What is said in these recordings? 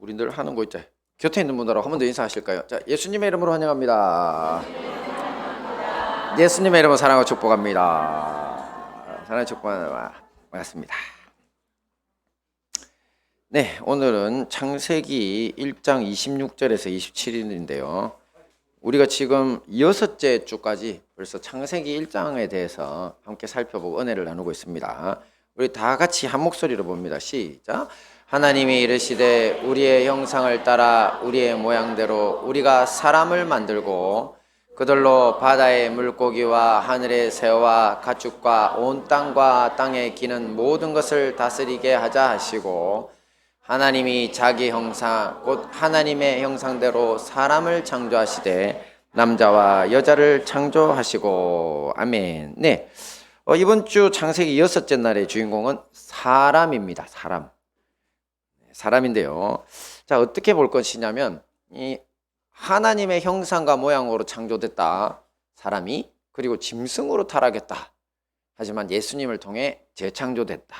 우리 늘 하는 거 있죠. 곁에 있는 분들하고 한 번 더 인사하실까요? 자, 예수님의 이름으로 환영합니다. 예수님의 이름으로 사랑하고 축복합니다. 사랑하고 축복합니다. 반갑습니다. 네, 오늘은 창세기 1장 26절에서 27일인데요. 우리가 지금 6째 주까지 벌써 창세기 1장에 대해서 함께 살펴보고 은혜를 나누고 있습니다. 우리 다 같이 한 목소리로 봅니다. 시작. 하나님이 이르시되 우리의 형상을 따라 우리의 모양대로 우리가 사람을 만들고 그들로 바다의 물고기와 하늘의 새와 가축과 온 땅과 땅에 기는 모든 것을 다스리게 하자 하시고, 하나님이 자기 형상 곧 하나님의 형상대로 사람을 창조하시되 남자와 여자를 창조하시고. 아멘. 네, 이번 주 창세기 6째 날의 주인공은 사람입니다. 사람인데요. 자, 어떻게 볼 것이냐면 이 하나님의 형상과 모양으로 창조됐다 사람이, 그리고 짐승으로 타락했다 하지만 예수님을 통해 재창조됐다.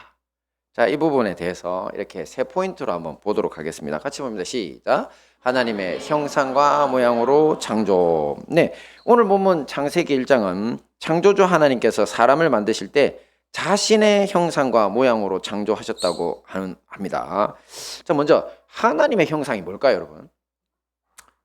자, 이 부분에 대해서 이렇게 세 포인트로 한번 보도록 하겠습니다. 같이 봅니다. 시작. 하나님의 형상과 모양으로 창조. 네, 오늘 본문 창세기 1장은 창조주 하나님께서 사람을 만드실 때 자신의 형상과 모양으로 창조하셨다고 합니다. 자, 먼저 하나님의 형상이 뭘까요, 여러분?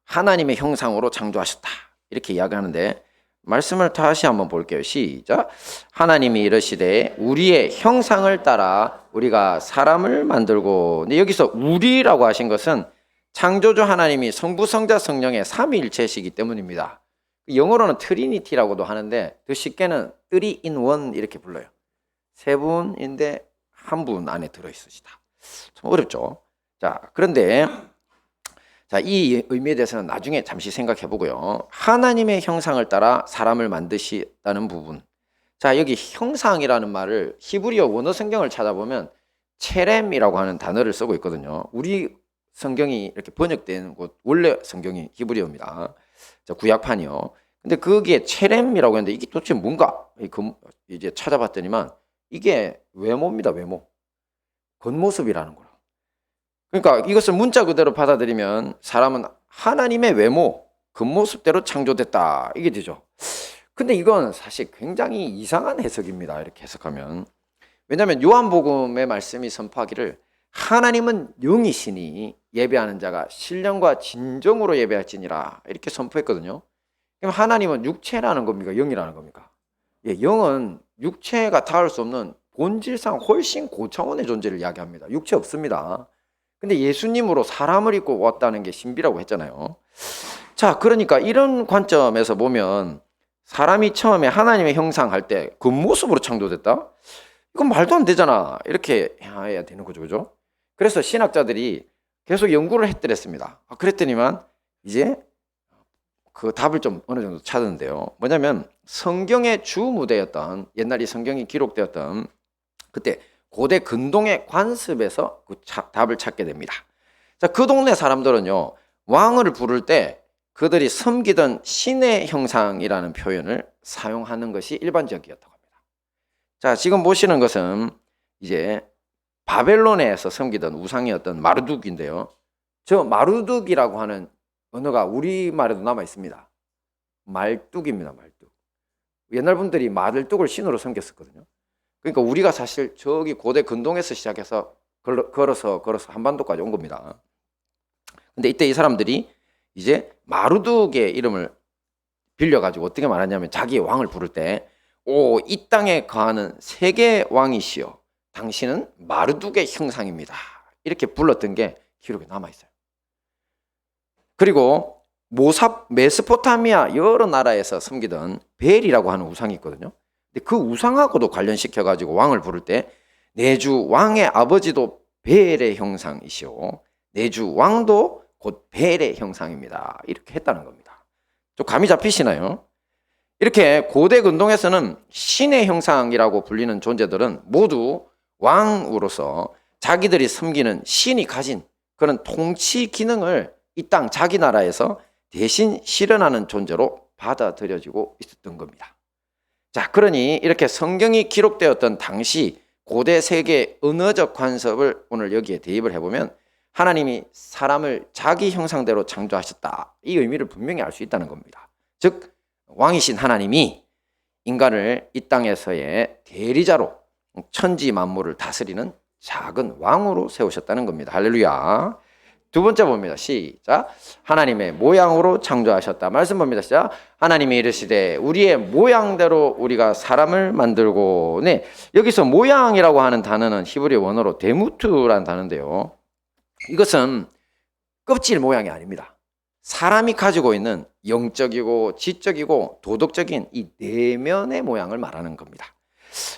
하나님의 형상으로 창조하셨다 이렇게 이야기하는데, 말씀을 다시 한번 볼게요. 시작. 하나님이 이르시되 우리의 형상을 따라 우리가 사람을 만들고. 네, 여기서 우리라고 하신 것은 창조주 하나님이 성부, 성자, 성령의 삼위일체시기 때문입니다. 영어로는 트리니티라고도 하는데 더 쉽게는 3in1 이렇게 불러요. 세 분인데 한 분 안에 들어있으시다. 좀 어렵죠. 자, 그런데 자, 이 의미에 대해서는 나중에 잠시 생각해 보고요. 하나님의 형상을 따라 사람을 만드시다는 부분. 자, 여기 형상이라는 말을 히브리어 원어 성경을 찾아보면 체렘이라고 하는 단어를 쓰고 있거든요. 우리 성경이 이렇게 번역된 곳 원래 성경이 히브리어입니다. 자, 구약판이요. 근데 거기에 체렘이라고 했는데 이게 도대체 뭔가 이제 찾아봤더니만 이게 외모입니다. 외모. 겉모습이라는 거라. 그러니까 이것을 문자 그대로 받아들이면 사람은 하나님의 외모, 겉모습대로 창조됐다 이게 되죠. 근데 이건 사실 굉장히 이상한 해석입니다. 이렇게 해석하면. 왜냐하면 요한복음의 말씀이 선포하기를 하나님은 영이시니 예배하는 자가 신령과 진정으로 예배할지니라 이렇게 선포했거든요. 그럼 하나님은 육체라는 겁니까? 영이라는 겁니까? 예, 영은 육체가 닿을 수 없는 본질상 훨씬 고차원의 존재를 이야기합니다. 육체 없습니다. 근데 예수님으로 사람을 입고 왔다는 게 신비라고 했잖아요. 자, 그러니까 이런 관점에서 보면 사람이 처음에 하나님의 형상 할 때 겉모습으로 창조됐다? 이건 말도 안 되잖아. 이렇게 해야 되는 거죠. 그죠? 그래서 신학자들이 계속 연구를 했더랬습니다. 그랬더니만 이제 그 답을 좀 어느 정도 찾았는데요. 뭐냐면 성경의 주 무대였던, 옛날 이 성경이 기록되었던 그때 고대 근동의 관습에서 그 답을 찾게 됩니다. 자, 그 동네 사람들은요, 왕을 부를 때 그들이 섬기던 신의 형상이라는 표현을 사용하는 것이 일반적이었다고 합니다. 자, 지금 보시는 것은 이제 바벨론에서 섬기던 우상이었던 마르둑인데요. 저 마르둑이라고 하는 언어가 우리말에도 남아 있습니다. 말뚝입니다. 말뚝. 옛날 분들이 말뚝을 신으로 섬겼었거든요. 그러니까 우리가 사실 저기 고대 근동에서 시작해서 걸어서 한반도까지 온 겁니다. 근데 이때 이 사람들이 이제 마르둑의 이름을 빌려가지고 어떻게 말하냐면 자기의 왕을 부를 때, 이 땅에 거하는 세계 왕이시여 당신은 마르둑의 형상입니다 이렇게 불렀던 게 기록에 남아있어요. 그리고 메소포타미아 여러 나라에서 섬기던 벨이라고 하는 우상이 있거든요. 근데 그 우상하고도 관련시켜가지고 왕을 부를 때 내주 왕의 아버지도 벨의 형상이시오, 내주 왕도 곧 벨의 형상입니다 이렇게 했다는 겁니다. 좀 감이 잡히시나요? 이렇게 고대 근동에서는 신의 형상이라고 불리는 존재들은 모두 왕으로서 자기들이 섬기는 신이 가진 그런 통치 기능을 이 땅 자기 나라에서 대신 실현하는 존재로 받아들여지고 있었던 겁니다. 자, 그러니 이렇게 성경이 기록되었던 당시 고대 세계 언어적 관습을 오늘 여기에 대입을 해보면 하나님이 사람을 자기 형상대로 창조하셨다. 이 의미를 분명히 알 수 있다는 겁니다. 즉 왕이신 하나님이 인간을 이 땅에서의 대리자로 천지 만물을 다스리는 작은 왕으로 세우셨다는 겁니다. 할렐루야. 두 번째 봅니다. 시작. 하나님의 모양으로 창조하셨다. 말씀 봅니다. 시작. 하나님이 이르시되 우리의 모양대로 우리가 사람을 만들고. 네, 여기서 모양이라고 하는 단어는 히브리 원어로 데무트라는 단어인데요. 이것은 껍질 모양이 아닙니다. 사람이 가지고 있는 영적이고 지적이고 도덕적인 이 내면의 모양을 말하는 겁니다.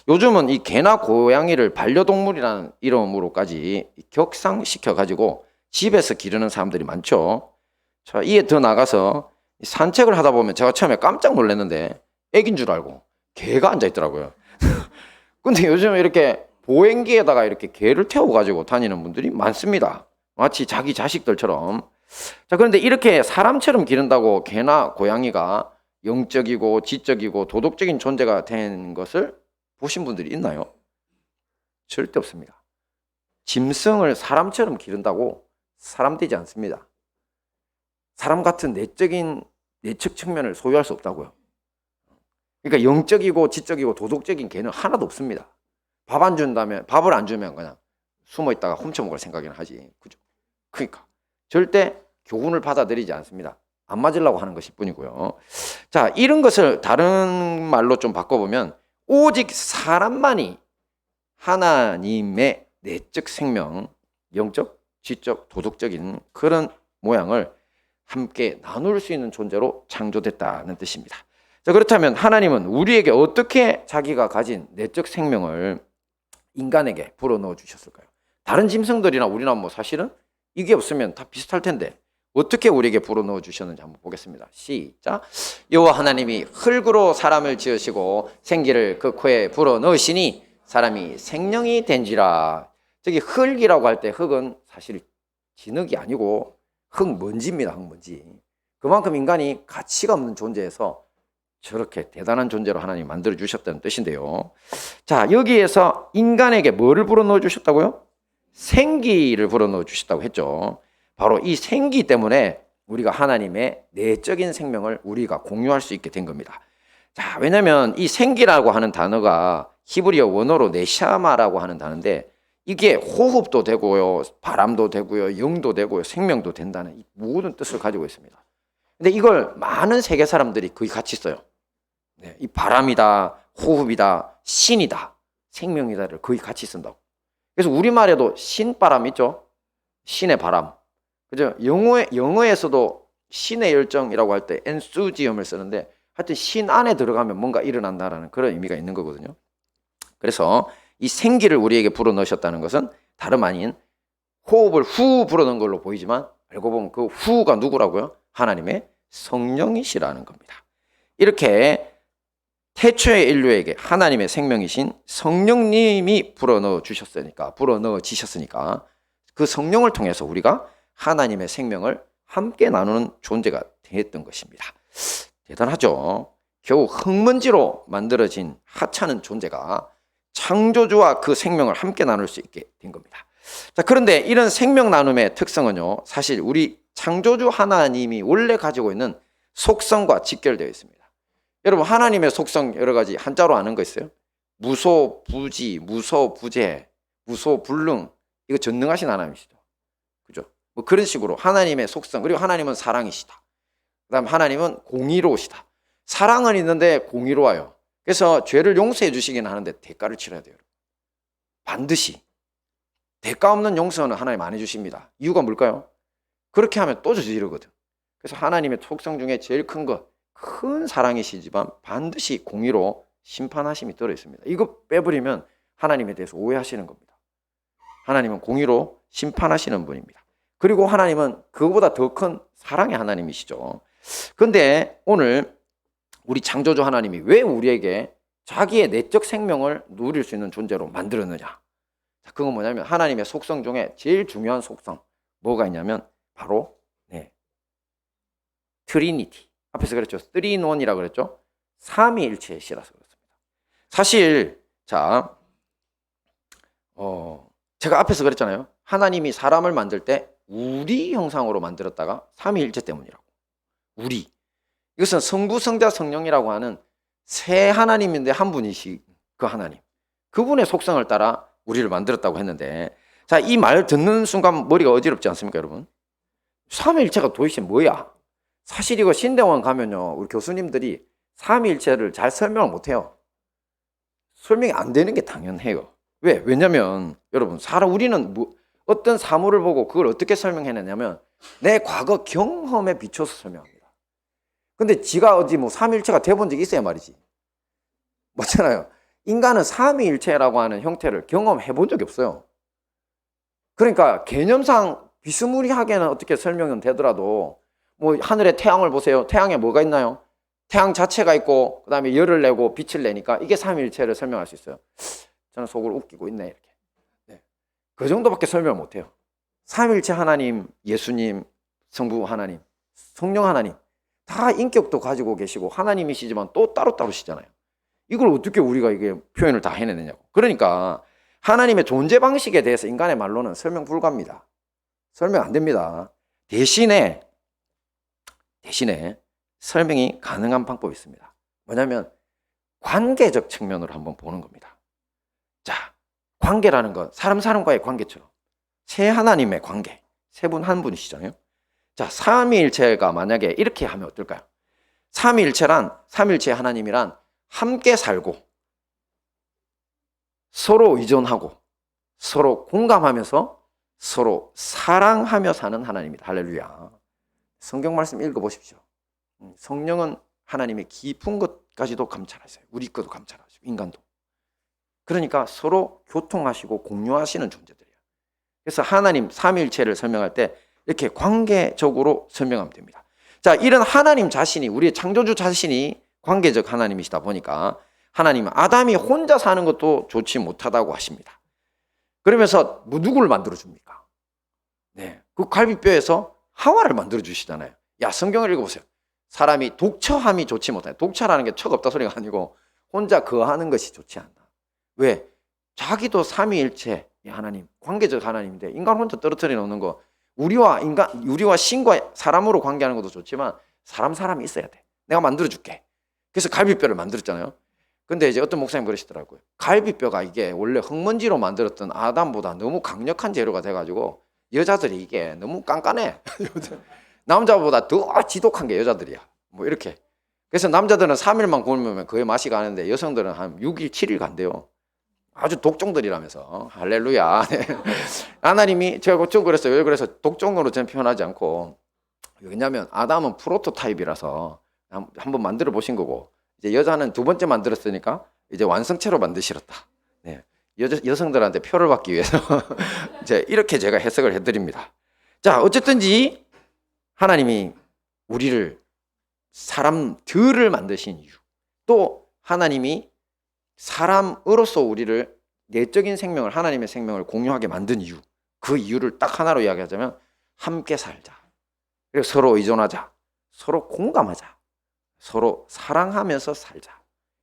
요즘은 이 개나 고양이를 반려동물이라는 이름으로까지 격상시켜 가지고 집에서 기르는 사람들이 많죠. 자, 이에 더 나가서 산책을 하다 보면 제가 처음에 깜짝 놀랐는데 애기인 줄 알고 개가 앉아 있더라고요. 근데 요즘 이렇게 보행기에다가 이렇게 개를 태워 가지고 다니는 분들이 많습니다. 마치 자기 자식들처럼. 자, 그런데 이렇게 사람처럼 기른다고 개나 고양이가 영적이고 지적이고 도덕적인 존재가 된 것을 보신 분들이 있나요? 절대 없습니다. 짐승을 사람처럼 기른다고 사람 되지 않습니다. 사람 같은 내적 측면을 소유할 수 없다고요. 그러니까 영적이고 지적이고 도덕적인 개는 하나도 없습니다. 밥을 안 주면 그냥 숨어 있다가 훔쳐 먹을 생각이나 하지. 그죠? 그러니까 절대 교훈을 받아들이지 않습니다. 안 맞으려고 하는 것일 뿐이고요. 자, 이런 것을 다른 말로 좀 바꿔보면 오직 사람만이 하나님의 내적 생명, 영적, 지적, 도덕적인 그런 모양을 함께 나눌 수 있는 존재로 창조됐다는 뜻입니다. 자, 그렇다면 하나님은 우리에게 어떻게 자기가 가진 내적 생명을 인간에게 불어넣어 주셨을까요? 다른 짐승들이나 우리나 뭐 사실은 이게 없으면 다 비슷할 텐데 어떻게 우리에게 불어넣어 주셨는지 한번 보겠습니다. 시작. 여호와 하나님이 흙으로 사람을 지으시고 생기를 그 코에 불어넣으시니 사람이 생명이 된지라. 저기 흙이라고 할 때 흙은 사실 진흙이 아니고 흙먼지입니다. 흙먼지. 그만큼 인간이 가치가 없는 존재에서 저렇게 대단한 존재로 하나님이 만들어 주셨다는 뜻인데요. 자, 여기에서 인간에게 뭐를 불어넣어 주셨다고요? 생기를 불어넣어 주셨다고 했죠. 바로 이 생기 때문에 우리가 하나님의 내적인 생명을 우리가 공유할 수 있게 된 겁니다. 자, 왜냐하면 이 생기라고 하는 단어가 히브리어 원어로 네샤마라고 하는 단어인데 이게 호흡도 되고요, 바람도 되고요, 영도 되고요, 생명도 된다는 이 모든 뜻을 가지고 있습니다. 근데 이걸 많은 세계 사람들이 거의 같이 써요. 네, 이 바람이다, 호흡이다, 신이다, 생명이다를 거의 같이 쓴다고. 그래서 우리말에도 신바람 있죠? 신의 바람. 그죠? 영어에서도 신의 열정이라고 할 때 enthusiasm을 쓰는데 하여튼 신 안에 들어가면 뭔가 일어난다라는 그런 의미가 있는 거거든요. 그래서 이 생기를 우리에게 불어넣으셨다는 것은 다름 아닌 호흡을 후 불어넣은 걸로 보이지만 알고 보면 그 후가 누구라고요? 하나님의 성령이시라는 겁니다. 이렇게 태초의 인류에게 하나님의 생명이신 성령님이 불어넣어 지셨으니까 그 성령을 통해서 우리가 하나님의 생명을 함께 나누는 존재가 되었던 것입니다. 대단하죠? 겨우 흙먼지로 만들어진 하찮은 존재가 창조주와 그 생명을 함께 나눌 수 있게 된 겁니다. 자, 그런데 이런 생명 나눔의 특성은요, 사실 우리 창조주 하나님이 원래 가지고 있는 속성과 직결되어 있습니다. 여러분, 하나님의 속성 여러 가지 한자로 아는 거 있어요? 무소부지, 무소부재, 무소불능. 이거 전능하신 하나님이시죠. 그죠? 뭐 그런 식으로 하나님의 속성, 그리고 하나님은 사랑이시다. 그다음 하나님은 공의로우시다. 사랑은 있는데 공의로워요. 그래서 죄를 용서해 주시긴 하는데 대가를 치러야 돼요. 반드시. 대가 없는 용서는 하나님 안 해주십니다. 이유가 뭘까요? 그렇게 하면 또 저지르거든. 그래서 하나님의 속성 중에 제일 큰 것, 큰 사랑이시지만 반드시 공의로 심판하심이 들어있습니다. 이거 빼버리면 하나님에 대해서 오해하시는 겁니다. 하나님은 공의로 심판하시는 분입니다. 그리고 하나님은 그거보다 더 큰 사랑의 하나님이시죠. 그런데 오늘 우리 창조주 하나님이 왜 우리에게 자기의 내적 생명을 누릴 수 있는 존재로 만들었느냐? 그건 뭐냐면 하나님의 속성 중에 제일 중요한 속성 뭐가 있냐면 바로 트리니티. 앞에서 그랬죠. 3-in-1이라고 그랬죠. 삼위일체의 시라서 그렇습니다. 사실 제가 앞에서 그랬잖아요. 하나님이 사람을 만들 때 우리 형상으로 만들었다가 삼위일체 때문이라고. 우리. 이것은 성부, 성자, 성령이라고 하는 세 하나님인데 한 분이시 그 하나님. 그분의 속성을 따라 우리를 만들었다고 했는데, 자, 이 말 듣는 순간 머리가 어지럽지 않습니까, 여러분? 삼위일체가 도대체 뭐야? 사실 이거 신대원 가면요, 우리 교수님들이 삼위일체를 잘 설명을 못해요. 설명이 안 되는 게 당연해요. 왜? 왜냐면 여러분, 우리는 어떤 사물을 보고 그걸 어떻게 설명해내냐면 내 과거 경험에 비춰서 설명합니다. 근데 지가 어디 뭐 삼위일체가 돼본 적이 있어야 말이지. 맞잖아요. 인간은 삼위일체라고 하는 형태를 경험해 본 적이 없어요. 그러니까 개념상 비스무리하게는 어떻게 설명은 되더라도 뭐 하늘에 태양을 보세요. 태양에 뭐가 있나요? 태양 자체가 있고 그다음에 열을 내고 빛을 내니까 이게 삼위일체를 설명할 수 있어요. 저는 속으로 웃기고 있네 이렇게. 네. 그 정도밖에 설명을 못해요. 삼위일체 하나님, 예수님, 성부 하나님, 성령 하나님 다 인격도 가지고 계시고 하나님이시지만 또 따로따로시잖아요. 이걸 어떻게 우리가 이게 표현을 다 해내느냐고. 그러니까 하나님의 존재 방식에 대해서 인간의 말로는 설명 불가입니다. 설명 안 됩니다. 대신에 설명이 가능한 방법이 있습니다. 뭐냐면 관계적 측면으로 한번 보는 겁니다. 자, 관계라는 건 사람과의 관계처럼 세 하나님의 관계, 세 분 한 분이시잖아요. 자, 삼위일체가 만약에 이렇게 하면 어떨까요? 삼위일체 하나님이란 함께 살고 서로 의존하고 서로 공감하면서 서로 사랑하며 사는 하나님입니다. 할렐루야. 성경 말씀 읽어보십시오. 성령은 하나님의 깊은 것까지도 감찰하세요. 우리 것도 감찰하시고 인간도. 그러니까 서로 교통하시고 공유하시는 존재들이에요. 그래서 하나님 삼위일체를 설명할 때 이렇게 관계적으로 설명하면 됩니다. 자, 이런 하나님 자신이, 우리의 창조주 자신이 관계적 하나님이시다 보니까 하나님은 아담이 혼자 사는 것도 좋지 못하다고 하십니다. 그러면서 누구를 만들어줍니까? 네, 그 갈비뼈에서 하와를 만들어주시잖아요. 야, 성경을 읽어보세요. 사람이 독처함이 좋지 못해. 독처라는 게 척 없다 소리가 아니고 혼자 거하는 것이 좋지 않다. 왜? 자기도 삼위일체의 하나님, 관계적 하나님인데 인간 혼자 떨어뜨려 놓는 거, 우리와 신과 사람으로 관계하는 것도 좋지만 사람이 있어야 돼. 내가 만들어줄게. 그래서 갈비뼈를 만들었잖아요. 근데 이제 어떤 목사님 그러시더라고요. 갈비뼈가 이게 원래 흙먼지로 만들었던 아담보다 너무 강력한 재료가 돼가지고 여자들이 이게 너무 깐깐해. 남자보다 더 지독한 게 여자들이야. 뭐 이렇게. 그래서 남자들은 3일만 굶으면 거의 맛이 가는데 여성들은 한 6일, 7일 간대요. 아주 독종들이라면서. 할렐루야. 네. 하나님이 제가 좀 그랬어요. 왜 그래서 독종으로 저는 표현하지 않고, 왜냐하면 아담은 프로토타입이라서 한번 만들어 보신 거고, 이제 여자는 두 번째 만들었으니까 이제 완성체로 만드시렸다. 네. 여성들한테 표를 받기 위해서 이제 이렇게 제가 해석을 해드립니다. 자, 어쨌든지 하나님이 우리를 사람들을 만드신 이유, 또 하나님이 사람으로서 우리를 내적인 생명을, 하나님의 생명을 공유하게 만든 이유, 그 이유를 딱 하나로 이야기하자면 함께 살자, 그리고 서로 의존하자, 서로 공감하자, 서로 사랑하면서 살자.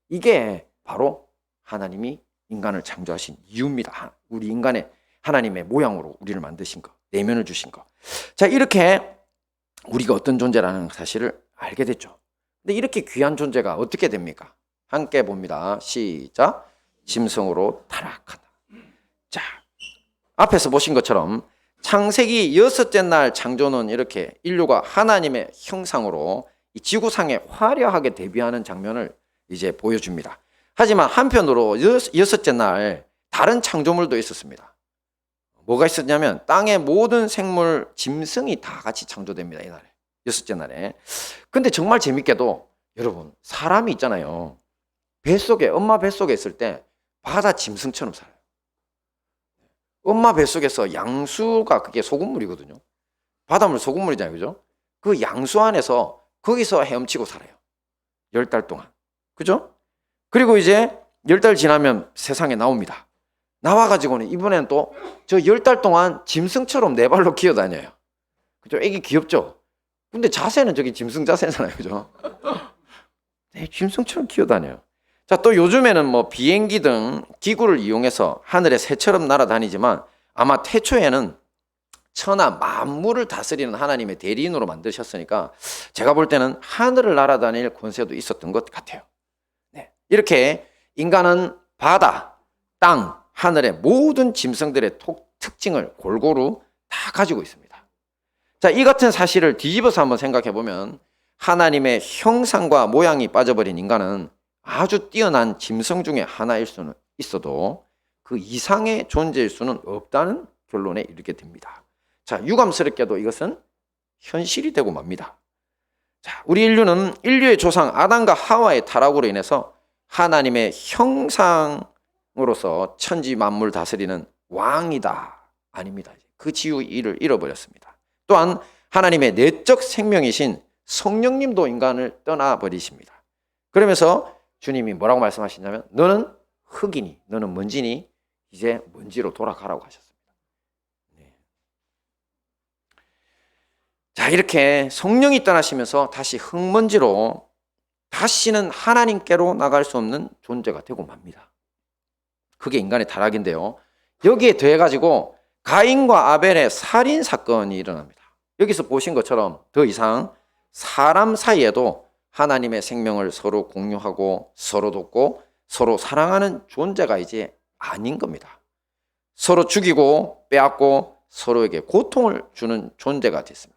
이게 바로 하나님이 인간을 창조하신 이유입니다. 우리 인간의 하나님의 모양으로 우리를 만드신 거, 내면을 주신 거. 자, 이렇게 우리가 어떤 존재라는 사실을 알게 됐죠. 근데 이렇게 귀한 존재가 어떻게 됩니까? 함께 봅니다. 시작. 짐승으로 타락한다. 자, 앞에서 보신 것처럼 창세기 6째 날 창조는 이렇게 인류가 하나님의 형상으로 이 지구상에 화려하게 데뷔하는 장면을 이제 보여줍니다. 하지만 한편으로 6째 날 다른 창조물도 있었습니다. 뭐가 있었냐면 땅의 모든 생물, 짐승이 다 같이 창조됩니다. 이날에, 6째 날에. 근데 정말 재밌게도 여러분, 사람이 있잖아요. 엄마 뱃속에 있을 때 바다 짐승처럼 살아요. 엄마 뱃속에서 양수가 그게 소금물이거든요. 바닷물 소금물이잖아요. 그죠? 그 양수 안에서 거기서 헤엄치고 살아요. 10달 동안. 그죠? 그리고 이제 10달 지나면 세상에 나옵니다. 나와가지고는 이번에는 또 저 10달 동안 짐승처럼 네 발로 기어다녀요. 그죠? 애기 귀엽죠? 근데 자세는 저기 짐승 자세잖아요. 그죠? 네, 짐승처럼 기어다녀요. 자, 또 요즘에는 뭐 비행기 등 기구를 이용해서 하늘에 새처럼 날아다니지만 아마 태초에는 천하 만물을 다스리는 하나님의 대리인으로 만드셨으니까 제가 볼 때는 하늘을 날아다닐 권세도 있었던 것 같아요. 네. 이렇게 인간은 바다, 땅, 하늘의 모든 짐승들의 특징을 골고루 다 가지고 있습니다. 자, 이 같은 사실을 뒤집어서 한번 생각해 보면 하나님의 형상과 모양이 빠져버린 인간은 아주 뛰어난 짐승 중에 하나일 수는 있어도 그 이상의 존재일 수는 없다는 결론에 이르게 됩니다. 자, 유감스럽게도 이것은 현실이 되고 맙니다. 자, 우리 인류는 인류의 조상 아담과 하와의 타락으로 인해서 하나님의 형상으로서 천지 만물 다스리는 왕이다. 아닙니다. 그 지위를 잃어버렸습니다. 또한 하나님의 내적 생명이신 성령님도 인간을 떠나버리십니다. 그러면서 주님이 뭐라고 말씀하시냐면 너는 흙이니 너는 먼지니 이제 먼지로 돌아가라고 하셨습니다. 자, 이렇게 성령이 떠나시면서 다시 흙먼지로 다시는 하나님께로 나갈 수 없는 존재가 되고 맙니다. 그게 인간의 타락인데요. 여기에 더해가지고 가인과 아벨의 살인 사건이 일어납니다. 여기서 보신 것처럼 더 이상 사람 사이에도 하나님의 생명을 서로 공유하고 서로 돕고 서로 사랑하는 존재가 이제 아닌 겁니다. 서로 죽이고 빼앗고 서로에게 고통을 주는 존재가 됐습니다.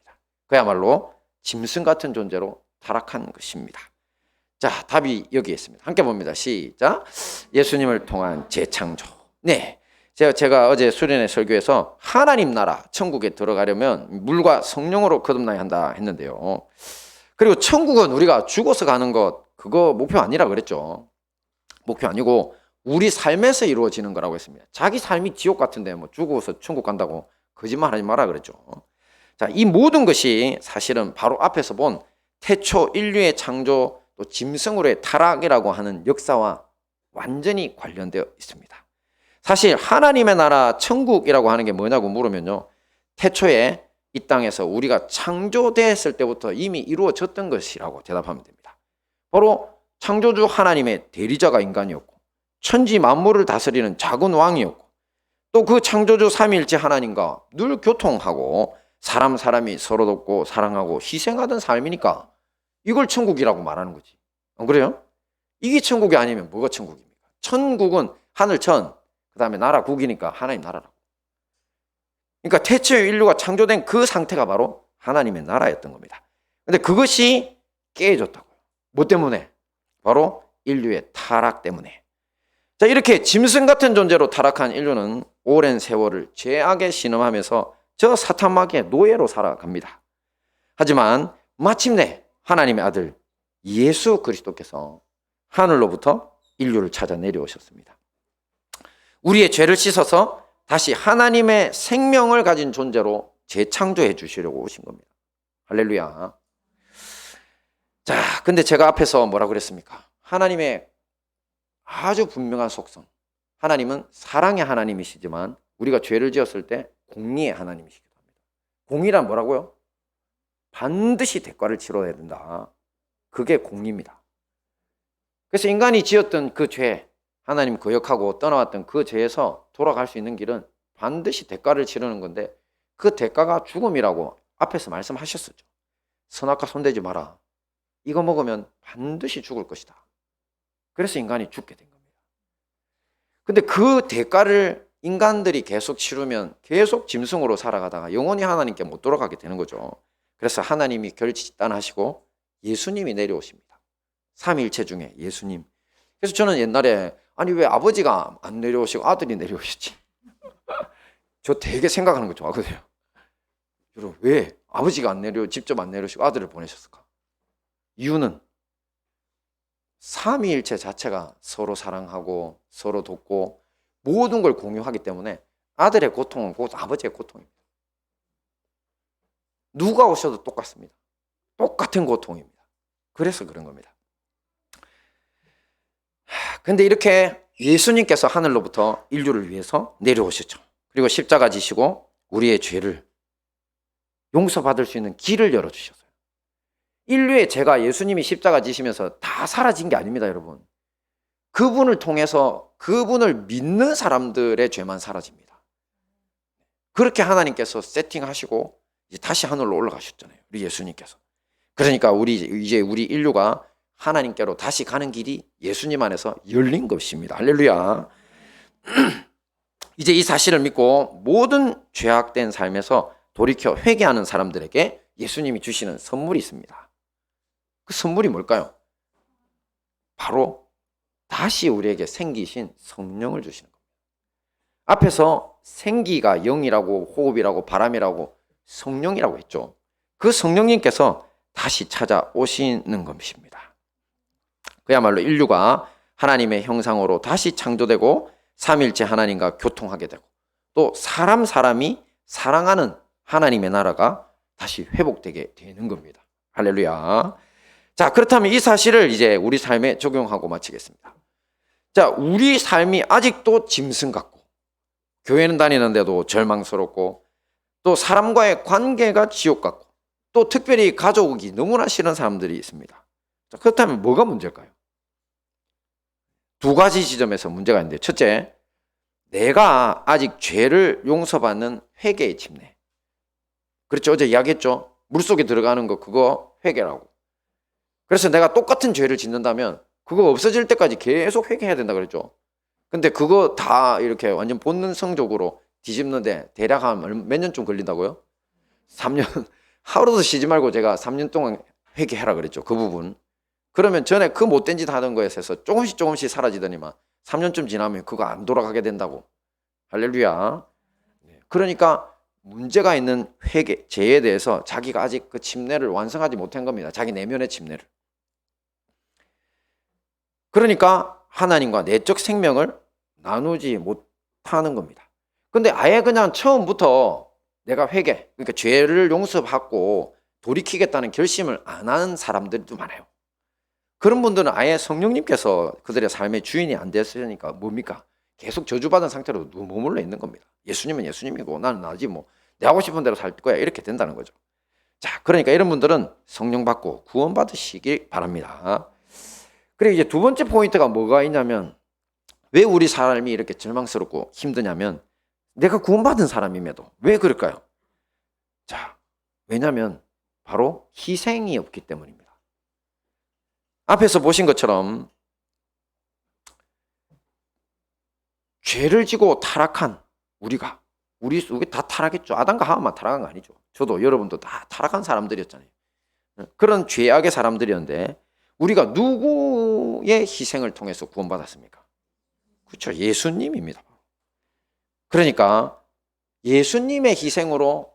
그야말로 짐승 같은 존재로 타락한 것입니다. 자, 답이 여기에 있습니다. 함께 봅니다. 시작. 예수님을 통한 재창조. 네, 제가 어제 수련회 설교에서 하나님 나라 천국에 들어가려면 물과 성령으로 거듭나야 한다 했는데요. 그리고 천국은 우리가 죽어서 가는 것 그거 목표 아니라 그랬죠. 목표 아니고 우리 삶에서 이루어지는 거라고 했습니다. 자기 삶이 지옥 같은데 뭐 죽어서 천국 간다고 거짓말하지 마라 그랬죠. 자, 이 모든 것이 사실은 바로 앞에서 본 태초 인류의 창조 또 짐승으로의 타락이라고 하는 역사와 완전히 관련되어 있습니다. 사실 하나님의 나라 천국이라고 하는 게 뭐냐고 물으면요, 태초에 이 땅에서 우리가 창조됐을 때부터 이미 이루어졌던 것이라고 대답하면 됩니다. 바로 창조주 하나님의 대리자가 인간이었고 천지 만물을 다스리는 작은 왕이었고 또 그 창조주 삼위일체 하나님과 늘 교통하고 사람이 서로 돕고 사랑하고 희생하던 삶이니까 이걸 천국이라고 말하는 거지. 안 그래요? 이게 천국이 아니면 뭐가 천국입니까? 천국은 하늘천, 그 다음에 나라 국이니까 하나님 나라라고. 그러니까 태초에 인류가 창조된 그 상태가 바로 하나님의 나라였던 겁니다. 근데 그것이 깨져졌다고요. 뭐 때문에? 바로 인류의 타락 때문에. 자, 이렇게 짐승 같은 존재로 타락한 인류는 오랜 세월을 죄악에 신음하면서 저 사탄마귀의 노예로 살아갑니다. 하지만 마침내 하나님의 아들 예수 그리스도께서 하늘로부터 인류를 찾아 내려오셨습니다. 우리의 죄를 씻어서 다시 하나님의 생명을 가진 존재로 재창조해 주시려고 오신 겁니다. 할렐루야. 자, 근데 제가 앞에서 뭐라고 그랬습니까? 하나님의 아주 분명한 속성. 하나님은 사랑의 하나님이시지만 우리가 죄를 지었을 때 공의의 하나님이시기도 합니다. 공의란 뭐라고요? 반드시 대가를 치러야 된다. 그게 공의입니다. 그래서 인간이 지었던 그 죄, 하나님 거역하고 떠나왔던 그 죄에서 돌아갈 수 있는 길은 반드시 대가를 치르는 건데 그 대가가 죽음이라고 앞에서 말씀하셨었죠. 선악과 손대지 마라. 이거 먹으면 반드시 죽을 것이다. 그래서 인간이 죽게 된 겁니다. 근데 그 대가를 인간들이 계속 치르면 계속 짐승으로 살아가다가 영원히 하나님께 못 돌아가게 되는 거죠. 그래서 하나님이 결단하시고 예수님이 내려오십니다. 삼위일체 중에 예수님. 그래서 저는 옛날에 아니 왜 아버지가 안 내려오시고 아들이 내려오셨지? 저 되게 생각하는 거 좋아하거든요. 여러분 왜 아버지가 직접 안 내려오시고 아들을 보내셨을까? 이유는 삼위일체 자체가 서로 사랑하고 서로 돕고 모든 걸 공유하기 때문에 아들의 고통은 곧 아버지의 고통입니다. 누가 오셔도 똑같습니다. 똑같은 고통입니다. 그래서 그런 겁니다. 근데 이렇게 예수님께서 하늘로부터 인류를 위해서 내려오셨죠. 그리고 십자가 지시고 우리의 죄를 용서받을 수 있는 길을 열어주셨어요. 인류의 죄가 예수님이 십자가 지시면서 다 사라진 게 아닙니다, 여러분. 그분을 통해서 그분을 믿는 사람들의 죄만 사라집니다. 그렇게 하나님께서 세팅하시고 이제 다시 하늘로 올라가셨잖아요. 우리 예수님께서. 그러니까 이제 우리 인류가 하나님께로 다시 가는 길이 예수님 안에서 열린 것입니다. 할렐루야. 이제 이 사실을 믿고 모든 죄악된 삶에서 돌이켜 회개하는 사람들에게 예수님이 주시는 선물이 있습니다. 그 선물이 뭘까요? 바로 다시 우리에게 생기신 성령을 주시는 겁니다. 앞에서 생기가 영이라고 호흡이라고 바람이라고 성령이라고 했죠. 그 성령님께서 다시 찾아오시는 것입니다. 그야말로 인류가 하나님의 형상으로 다시 창조되고 삼일체 하나님과 교통하게 되고 또 사람이 사랑하는 하나님의 나라가 다시 회복되게 되는 겁니다. 할렐루야. 자, 그렇다면 이 사실을 이제 우리 삶에 적용하고 마치겠습니다. 자, 우리 삶이 아직도 짐승 같고 교회는 다니는데도 절망스럽고 또 사람과의 관계가 지옥 같고 또 특별히 가족이 너무나 싫은 사람들이 있습니다. 자, 그렇다면 뭐가 문제일까요? 두 가지 지점에서 문제가 있는데, 첫째, 내가 아직 죄를 용서받는 회개의 침례. 그렇죠? 어제 이야기했죠? 물속에 들어가는 거 그거 회개라고. 그래서 내가 똑같은 죄를 짓는다면 그거 없어질 때까지 계속 회개해야 된다 그랬죠? 근데 그거 다 이렇게 완전 본능성적으로 뒤집는데 대략 한 몇 년쯤 걸린다고요? 3년. 하루도 쉬지 말고 제가 3년 동안 회개해라 그랬죠. 그 부분. 그러면 전에 그 못된 짓 하던 거에서 조금씩 사라지더니만 3년쯤 지나면 그거 안 돌아가게 된다고. 할렐루야. 그러니까 문제가 있는 회개, 죄에 대해서 자기가 아직 그 침례를 완성하지 못한 겁니다. 자기 내면의 침례를. 그러니까 하나님과 내적 생명을 나누지 못하는 겁니다. 근데 아예 그냥 처음부터 내가 회개, 그러니까 죄를 용서받고 돌이키겠다는 결심을 안 하는 사람들도 많아요. 그런 분들은 아예 성령님께서 그들의 삶의 주인이 안 됐으니까 뭡니까? 계속 저주받은 상태로 머물러 있는 겁니다. 예수님은 예수님이고 나는 나지 뭐 내 하고 싶은 대로 살 거야 이렇게 된다는 거죠. 자, 그러니까 이런 분들은 성령 받고 구원받으시길 바랍니다. 그리고 이제 두 번째 포인트가 뭐가 있냐면 왜 우리 삶이 이렇게 절망스럽고 힘드냐면 내가 구원받은 사람임에도 왜 그럴까요? 자, 왜냐하면 바로 희생이 없기 때문입니다. 앞에서 보신 것처럼 죄를 지고 타락한 우리 다 타락했죠. 아담과 하와만 타락한 거 아니죠. 저도 여러분도 다 타락한 사람들이었잖아요. 그런 죄악의 사람들이었는데 우리가 누구의 희생을 통해서 구원받았습니까? 그렇죠. 예수님입니다. 그러니까 예수님의 희생으로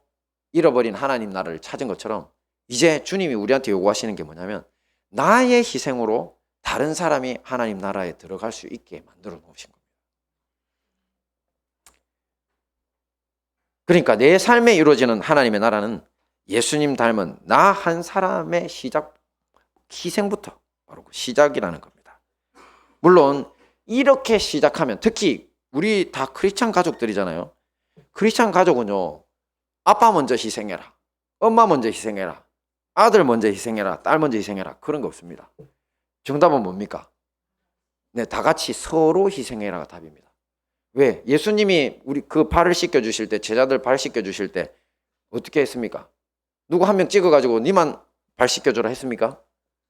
잃어버린 하나님 나라를 찾은 것처럼 이제 주님이 우리한테 요구하시는 게 뭐냐면 나의 희생으로 다른 사람이 하나님 나라에 들어갈 수 있게 만들어 놓으신 겁니다. 그러니까 내 삶에 이루어지는 하나님의 나라는 예수님 닮은 나 한 사람의 희생부터 바로 그 시작이라는 겁니다. 물론 이렇게 시작하면 특히 우리 다 크리스찬 가족들이잖아요. 크리스찬 가족은요, 아빠 먼저 희생해라, 엄마 먼저 희생해라, 아들 먼저 희생해라, 딸 먼저 희생해라 그런 거 없습니다. 정답은 뭡니까? 네, 다 같이 서로 희생해라가 답입니다. 왜? 예수님이 우리 그 발을 씻겨 주실 때, 제자들 발 씻겨 주실 때 어떻게 했습니까? 누구 한 명 찍어가지고 니만 발 씻겨주라 했습니까?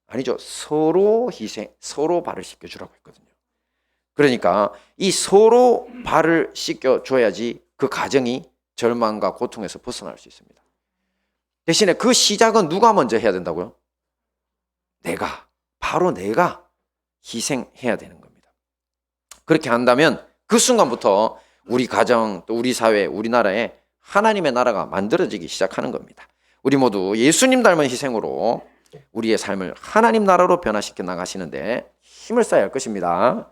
아니죠. 서로 희생, 서로 발을 씻겨주라고 했거든요. 그러니까 이 서로 발을 씻겨줘야지 그 가정이 절망과 고통에서 벗어날 수 있습니다. 대신에 그 시작은 누가 먼저 해야 된다고요? 바로 내가 희생해야 되는 겁니다. 그렇게 한다면 그 순간부터 우리 가정, 또 우리 사회, 우리나라에 하나님의 나라가 만들어지기 시작하는 겁니다. 우리 모두 예수님 닮은 희생으로 우리의 삶을 하나님 나라로 변화시켜 나가시는데 힘을 써야 할 것입니다.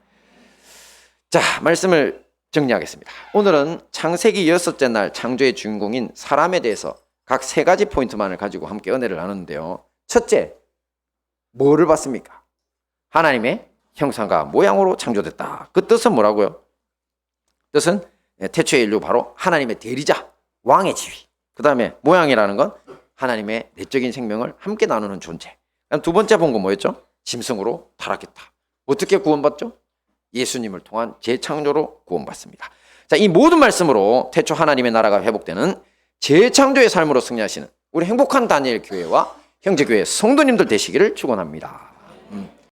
자, 말씀을 정리하겠습니다. 오늘은 창세기 6째 날 창조의 주인공인 사람에 대해서 각 3가지 포인트만을 가지고 함께 은혜를 나누는데요. 첫째, 뭐를 봤습니까? 하나님의 형상과 모양으로 창조됐다. 그 뜻은 뭐라고요? 뜻은 태초의 인류 바로 하나님의 대리자, 왕의 지위. 그 다음에 모양이라는 건 하나님의 내적인 생명을 함께 나누는 존재. 두 번째 본 건 뭐였죠? 짐승으로 타락했다. 어떻게 구원받죠? 예수님을 통한 재창조로 구원받습니다. 자, 이 모든 말씀으로 태초 하나님의 나라가 회복되는 재창조의 삶으로 승리하시는 우리 행복한 다니엘 교회와 형제교회 성도님들 되시기를 축원합니다.